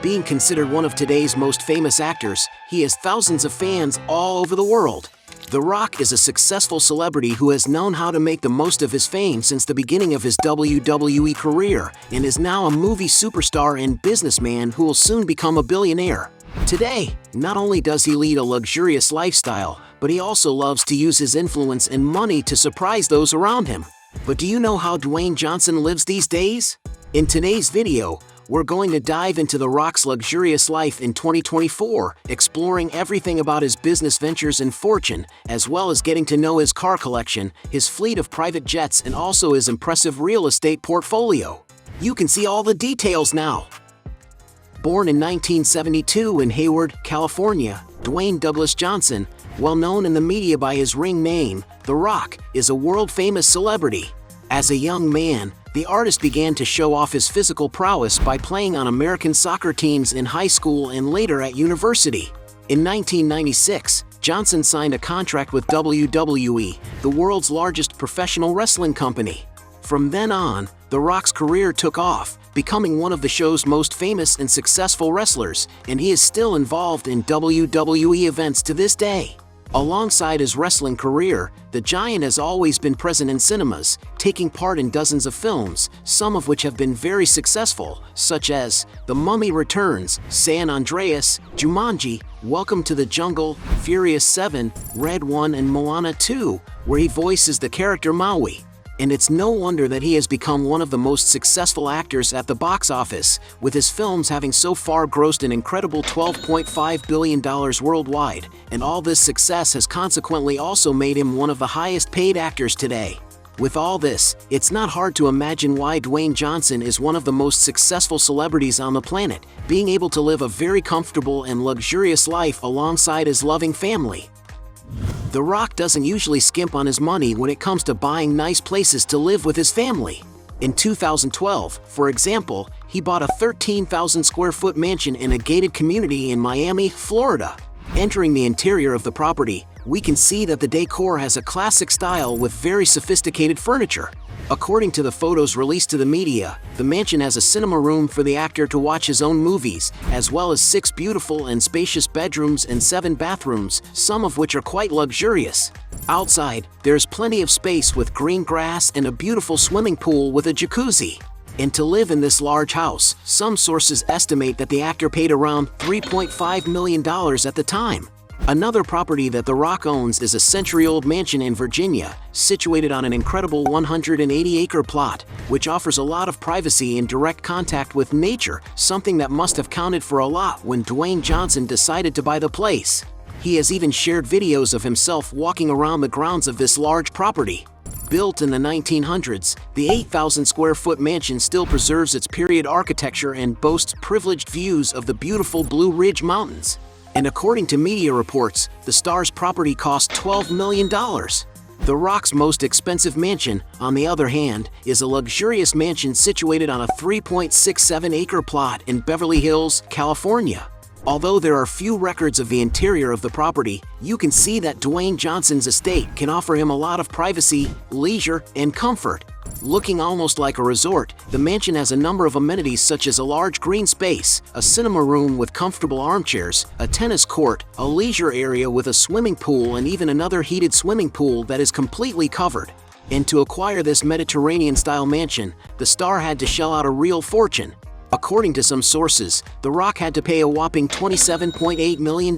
Being considered one of today's most famous actors, he has thousands of fans all over the world. The Rock is a successful celebrity who has known how to make the most of his fame since the beginning of his WWE career and is now a movie superstar and businessman who will soon become a billionaire. Today, not only does he lead a luxurious lifestyle, but he also loves to use his influence and money to surprise those around him. But do you know how Dwayne Johnson lives these days? In today's video, we're going to dive into The Rock's luxurious life in 2024, exploring everything about his business ventures and fortune, as well as getting to know his car collection, his fleet of private jets, and also his impressive real estate portfolio. You can see all the details now. Born in 1972 in Hayward, California, Dwayne Douglas Johnson, well known in the media by his ring name, The Rock, is a world-famous celebrity. As a young man, the artist began to show off his physical prowess by playing on American soccer teams in high school and later at university. In 1996, Johnson signed a contract with WWE, the world's largest professional wrestling company. From then on, The Rock's career took off, becoming one of the show's most famous and successful wrestlers, and he is still involved in WWE events to this day. Alongside his wrestling career, the Giant has always been present in cinemas, taking part in dozens of films, some of which have been very successful, such as The Mummy Returns, San Andreas, Jumanji, Welcome to the Jungle, Furious 7, Red 1 and Moana 2, where he voices the character Maui. And it's no wonder that he has become one of the most successful actors at the box office, with his films having so far grossed an incredible $12.5 billion worldwide, and all this success has consequently also made him one of the highest paid actors today. With all this, it's not hard to imagine why Dwayne Johnson is one of the most successful celebrities on the planet, being able to live a very comfortable and luxurious life alongside his loving family. The Rock doesn't usually skimp on his money when it comes to buying nice places to live with his family. In 2012, for example, he bought a 13,000 square foot mansion in a gated community in Miami, Florida. Entering the interior of the property, we can see that the decor has a classic style with very sophisticated furniture. According to the photos released to the media, the mansion has a cinema room for the actor to watch his own movies, as well as 6 beautiful and spacious bedrooms and 7 bathrooms, some of which are quite luxurious. Outside, there's plenty of space with green grass and a beautiful swimming pool with a jacuzzi. And to live in this large house, some sources estimate that the actor paid around $3.5 million at the time. Another property that The Rock owns is a century-old mansion in Virginia, situated on an incredible 180-acre plot, which offers a lot of privacy and direct contact with nature, something that must have counted for a lot when Dwayne Johnson decided to buy the place. He has even shared videos of himself walking around the grounds of this large property. Built in the 1900s, the 8,000 square foot mansion still preserves its period architecture and boasts privileged views of the beautiful Blue Ridge Mountains. And according to media reports, the star's property cost $12 million. The Rock's most expensive mansion, on the other hand, is a luxurious mansion situated on a 3.67-acre plot in Beverly Hills, California. Although there are few records of the interior of the property, you can see that Dwayne Johnson's estate can offer him a lot of privacy, leisure, and comfort. Looking almost like a resort, the mansion has a number of amenities such as a large green space, a cinema room with comfortable armchairs, a tennis court, a leisure area with a swimming pool, and even another heated swimming pool that is completely covered. And to acquire this Mediterranean-style mansion, the star had to shell out a real fortune. According to some sources, The Rock had to pay a whopping $27.8 million.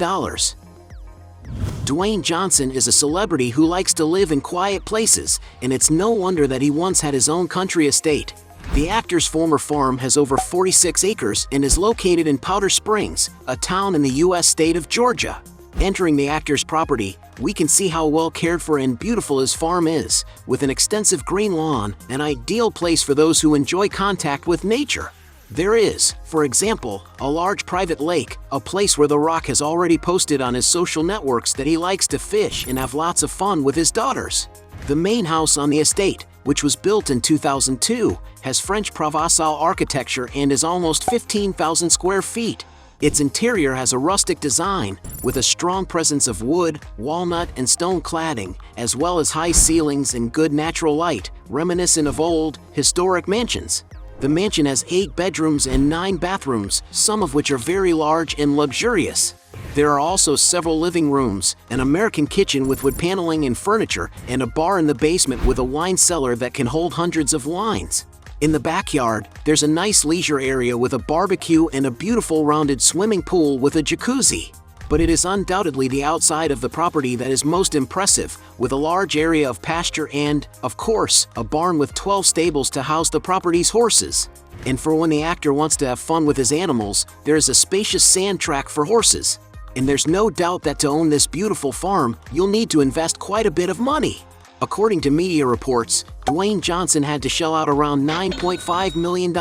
Dwayne Johnson is a celebrity who likes to live in quiet places, and it's no wonder that he once had his own country estate. The actor's former farm has over 46 acres and is located in Powder Springs, a town in the U.S. state of Georgia. Entering the actor's property, we can see how well cared for and beautiful his farm is, with an extensive green lawn, an ideal place for those who enjoy contact with nature. There is, for example, a large private lake, a place where The Rock has already posted on his social networks that he likes to fish and have lots of fun with his daughters. The main house on the estate, which was built in 2002, has French Provençal architecture and is almost 15,000 square feet. Its interior has a rustic design, with a strong presence of wood, walnut, and stone cladding, as well as high ceilings and good natural light, reminiscent of old, historic mansions. The mansion has 8 bedrooms and 9 bathrooms, some of which are very large and luxurious. There are also several living rooms, an American kitchen with wood paneling and furniture, and a bar in the basement with a wine cellar that can hold hundreds of wines. In the backyard, there's a nice leisure area with a barbecue and a beautiful rounded swimming pool with a jacuzzi. But it is undoubtedly the outside of the property that is most impressive, with a large area of pasture and, of course, a barn with 12 stables to house the property's horses. And for when the actor wants to have fun with his animals, there is a spacious sand track for horses. And there's no doubt that to own this beautiful farm, you'll need to invest quite a bit of money. According to media reports, Dwayne Johnson had to shell out around $9.5 million.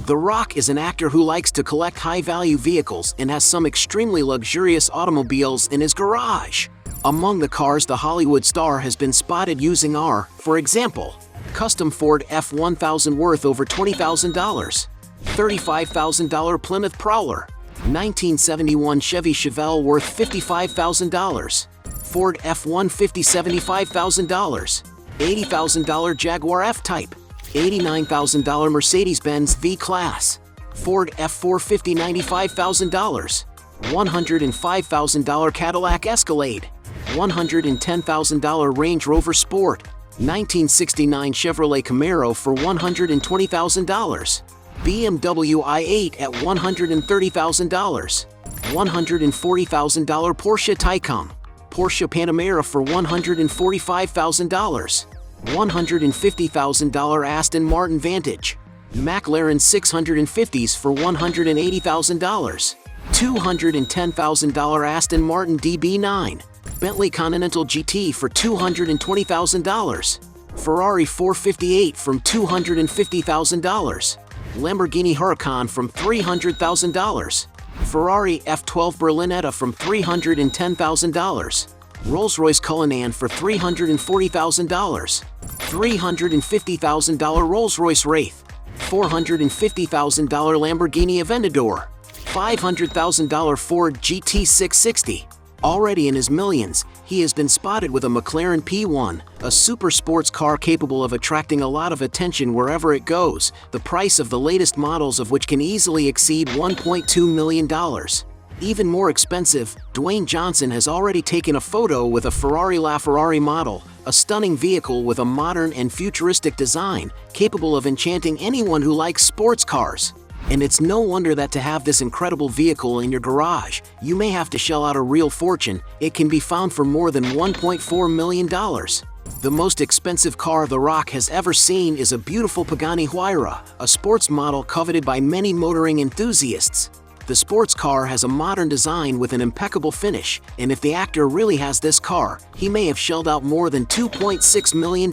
The Rock is an actor who likes to collect high-value vehicles and has some extremely luxurious automobiles in his garage. Among the cars the Hollywood star has been spotted using are, for example, custom Ford F-1000 worth over $20,000, $35,000 Plymouth Prowler, 1971 Chevy Chevelle worth $55,000, Ford F-150 $75,000, $80,000 Jaguar F-Type, $89,000 Mercedes-Benz V-Class, Ford F-450 $95,000, $105,000 Cadillac Escalade, $110,000 Range Rover Sport, 1969 Chevrolet Camaro for $120,000, BMW i8 at $130,000, $140,000 Porsche Taycan, Porsche Panamera for $145,000, $150,000 Aston Martin Vantage, McLaren 650s for $180,000, $210,000 Aston Martin DB9, Bentley Continental GT for $220,000, Ferrari 458 from $250,000, Lamborghini Huracan from $300,000, Ferrari F12 Berlinetta from $310,000, Rolls-Royce Cullinan for $340,000, $350,000 Rolls-Royce Wraith, $450,000 Lamborghini Aventador, $500,000 Ford GT660. Already in his millions, he has been spotted with a McLaren P1, a super sports car capable of attracting a lot of attention wherever it goes, the price of the latest models of which can easily exceed $1.2 million. Even more expensive, Dwayne Johnson has already taken a photo with a Ferrari LaFerrari model, a stunning vehicle with a modern and futuristic design, capable of enchanting anyone who likes sports cars. And it's no wonder that to have this incredible vehicle in your garage, you may have to shell out a real fortune. It can be found for more than $1.4 million. The most expensive car The Rock has ever seen is a beautiful Pagani Huayra, a sports model coveted by many motoring enthusiasts. The sports car has a modern design with an impeccable finish, and if the actor really has this car, he may have shelled out more than $2.6 million.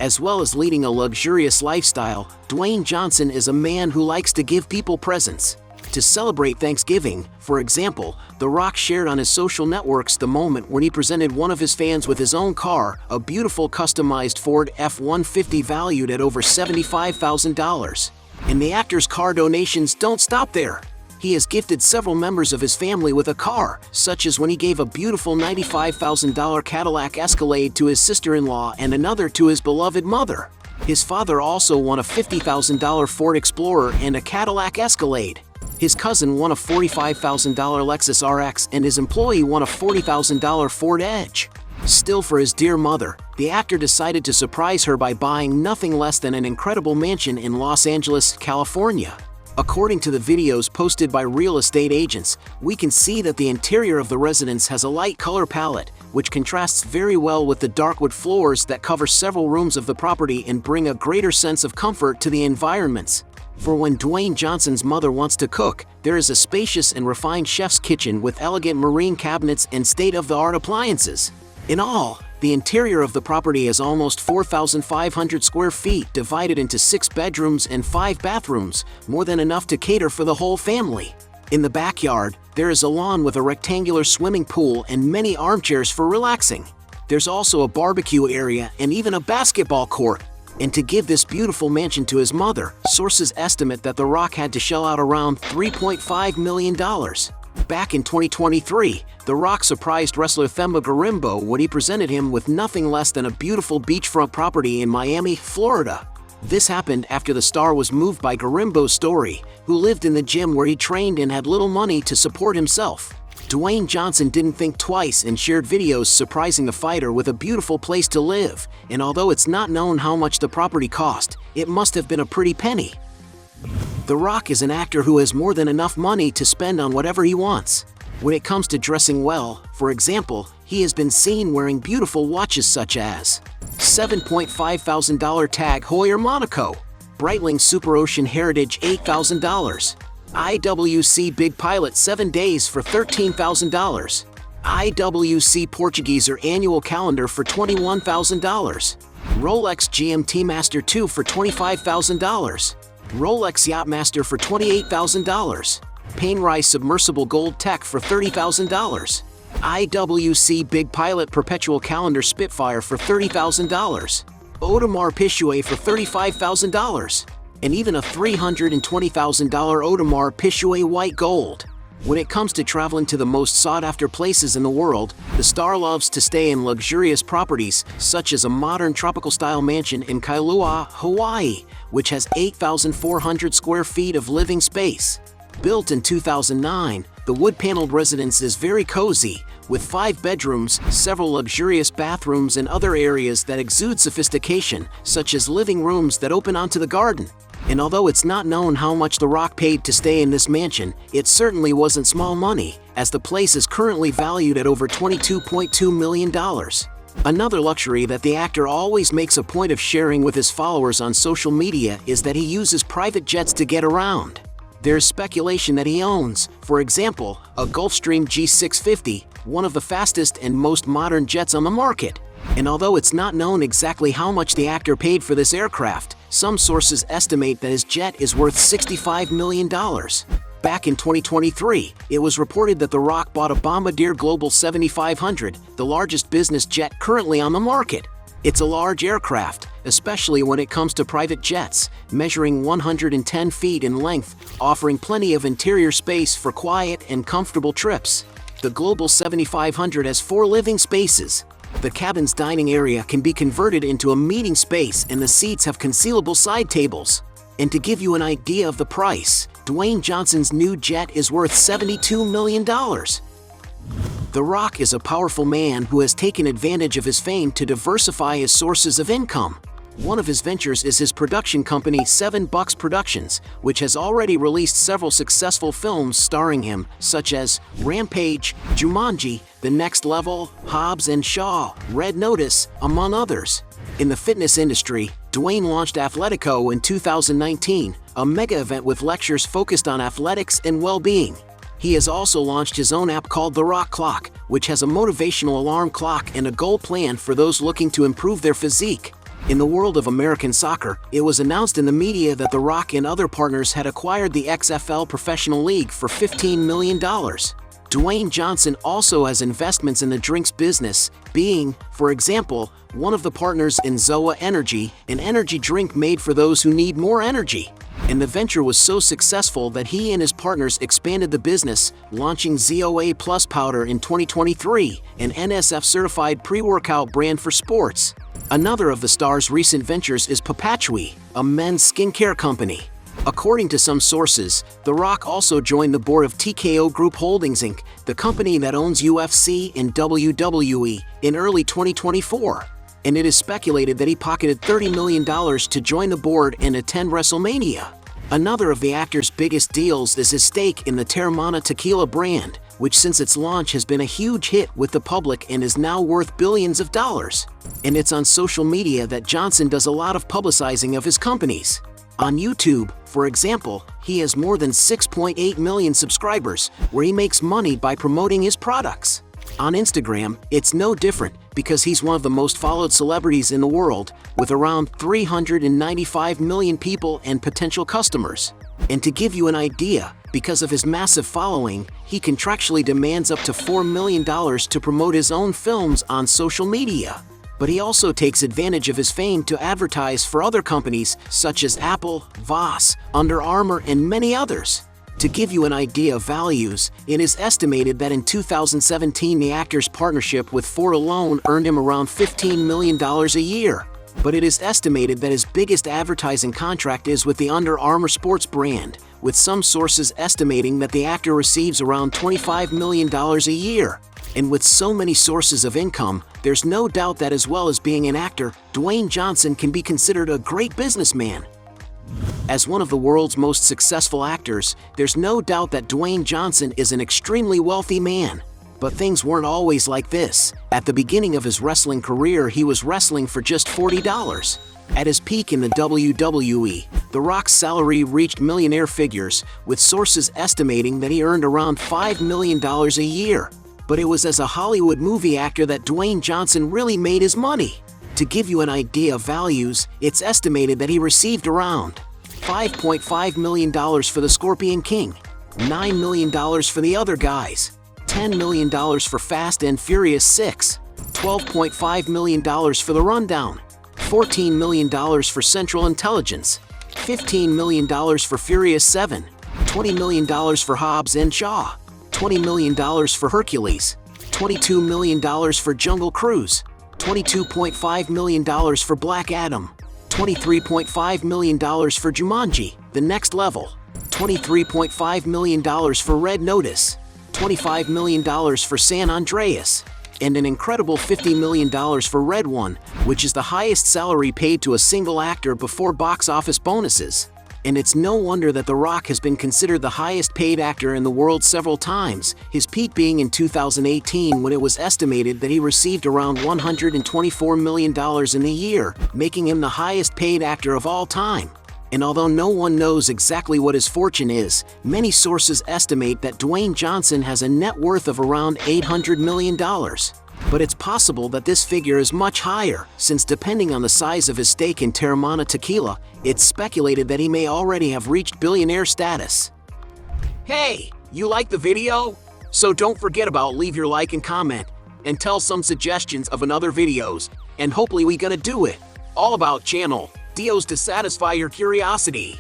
As well as leading a luxurious lifestyle, Dwayne Johnson is a man who likes to give people presents. To celebrate Thanksgiving, for example, The Rock shared on his social networks the moment when he presented one of his fans with his own car, a beautiful customized Ford F-150 valued at over $75,000. And the actor's car donations don't stop there. He has gifted several members of his family with a car, such as when he gave a beautiful $95,000 Cadillac Escalade to his sister-in-law and another to his beloved mother. His father also won a $50,000 Ford Explorer and a Cadillac Escalade. His cousin won a $45,000 Lexus RX and his employee won a $40,000 Ford Edge. Still, for his dear mother, the actor decided to surprise her by buying nothing less than an incredible mansion in Los Angeles, California. According to the videos posted by real estate agents, we can see that the interior of the residence has a light color palette, which contrasts very well with the dark wood floors that cover several rooms of the property and bring a greater sense of comfort to the environments. For when Dwayne Johnson's mother wants to cook, there is a spacious and refined chef's kitchen with elegant marine cabinets and state-of-the-art appliances. In all, the interior of the property is almost 4,500 square feet divided into 6 bedrooms and 5 bathrooms, more than enough to cater for the whole family. In the backyard, there is a lawn with a rectangular swimming pool and many armchairs for relaxing. There's also a barbecue area and even a basketball court. And to give this beautiful mansion to his mother, sources estimate that The Rock had to shell out around $3.5 million. Back in 2023, The Rock surprised wrestler Themba Gorimbo when he presented him with nothing less than a beautiful beachfront property in Miami, Florida. This happened after the star was moved by Garimbo's story, who lived in the gym where he trained and had little money to support himself. Dwayne Johnson didn't think twice and shared videos surprising the fighter with a beautiful place to live, and although it's not known how much the property cost, it must have been a pretty penny. The Rock is an actor who has more than enough money to spend on whatever he wants. When it comes to dressing well, for example, he has been seen wearing beautiful watches such as $7,500 Tag Heuer Monaco, Breitling Super Ocean Heritage $8,000, IWC Big Pilot 7 Days for $13,000, IWC Portugueser Annual Calendar for $21,000, Rolex GMT Master 2 for $25,000, Rolex Yachtmaster for $28,000, Panerai Submersible Gold Tech for $30,000, IWC Big Pilot Perpetual Calendar Spitfire for $30,000, Audemars Piguet for $35,000, and even a $320,000 Audemars Piguet White Gold. When it comes to traveling to the most sought-after places in the world, the star loves to stay in luxurious properties, such as a modern tropical-style mansion in Kailua, Hawaii, which has 8,400 square feet of living space. Built in 2009, the wood-paneled residence is very cozy, with 5 bedrooms, several luxurious bathrooms, and other areas that exude sophistication, such as living rooms that open onto the garden. And although it's not known how much The Rock paid to stay in this mansion, it certainly wasn't small money, as the place is currently valued at over $22.2 million. Another luxury that the actor always makes a point of sharing with his followers on social media is that he uses private jets to get around. There's speculation that he owns, for example, a Gulfstream G650, one of the fastest and most modern jets on the market. And although it's not known exactly how much the actor paid for this aircraft, some sources estimate that his jet is worth $65 million. Back in 2023, it was reported that The Rock bought a Bombardier Global 7500, the largest business jet currently on the market. It's a large aircraft, especially when it comes to private jets, measuring 110 feet in length, offering plenty of interior space for quiet and comfortable trips. The Global 7500 has 4 living spaces. The cabin's dining area can be converted into a meeting space, and the seats have concealable side tables. And to give you an idea of the price, Dwayne Johnson's new jet is worth $72 million. The Rock is a powerful man who has taken advantage of his fame to diversify his sources of income. One of his ventures is his production company 7 Bucks Productions, which has already released several successful films starring him, such as Rampage, Jumanji, The Next Level, Hobbs & Shaw, Red Notice, among others. In the fitness industry, Dwayne launched Athletico in 2019, a mega event with lectures focused on athletics and well-being. He has also launched his own app called The Rock Clock, which has a motivational alarm clock and a goal plan for those looking to improve their physique. In the world of American soccer, it was announced in the media that The Rock and other partners had acquired the XFL Professional League for $15 million. Dwayne Johnson also has investments in the drinks business, being, for example, one of the partners in ZOA Energy, an energy drink made for those who need more energy. And the venture was so successful that he and his partners expanded the business, launching ZOA Plus Powder in 2023, an NSF-certified pre-workout brand for sports. Another of the star's recent ventures is Papatui, a men's skincare company. According to some sources, The Rock also joined the board of TKO Group Holdings Inc., the company that owns UFC and WWE, in early 2024. And it is speculated that he pocketed $30 million to join the board and attend WrestleMania. Another of the actor's biggest deals is his stake in the Teremana tequila brand, which since its launch has been a huge hit with the public and is now worth billions of dollars. And it's on social media that Johnson does a lot of publicizing of his companies. On YouTube, for example, he has more than 6.8 million subscribers, where he makes money by promoting his products. On Instagram, it's no different, because he's one of the most followed celebrities in the world, with around 395 million people and potential customers. And to give you an idea, because of his massive following, he contractually demands up to $4 million to promote his own films on social media. But he also takes advantage of his fame to advertise for other companies such as Apple, Voss, Under Armour, and many others. To give you an idea of values, it is estimated that in 2017 the actor's partnership with Ford alone earned him around $15 million a year. But it is estimated that his biggest advertising contract is with the Under Armour sports brand, with some sources estimating that the actor receives around $25 million a year. And with so many sources of income, there's no doubt that as well as being an actor, Dwayne Johnson can be considered a great businessman. As one of the world's most successful actors, there's no doubt that Dwayne Johnson is an extremely wealthy man. But things weren't always like this. At the beginning of his wrestling career, he was wrestling for just $40. At his peak in the WWE, The Rock's salary reached millionaire figures, with sources estimating that he earned around $5 million a year. But it was as a Hollywood movie actor that Dwayne Johnson really made his money. To give you an idea of values, it's estimated that he received around $5.5 million for The Scorpion King, $9 million for The Other Guys, $10 million for Fast and Furious 6, $12.5 million for The Rundown, $14 million for Central Intelligence, $15 million for Furious 7, $20 million for Hobbs and Shaw, $20 million for Hercules, $22 million for Jungle Cruise, $22.5 million for Black Adam, $23.5 million for Jumanji: The Next Level, $23.5 million for Red Notice, $25 million for San Andreas, and an incredible $50 million for Red One, which is the highest salary paid to a single actor before box office bonuses. And it's no wonder that The Rock has been considered the highest paid actor in the world several times, his peak being in 2018 when it was estimated that he received around $124 million in a year, making him the highest paid actor of all time. And although no one knows exactly what his fortune is, many sources estimate that Dwayne Johnson has a net worth of around $800 million. But it's possible that this figure is much higher, since depending on the size of his stake in Teremana Tequila, it's speculated that he may already have reached billionaire status. Hey, you like the video? So don't forget about leave your like and comment, and tell some suggestions of another videos, and hopefully we gonna do it. All about channel Dios to satisfy your curiosity.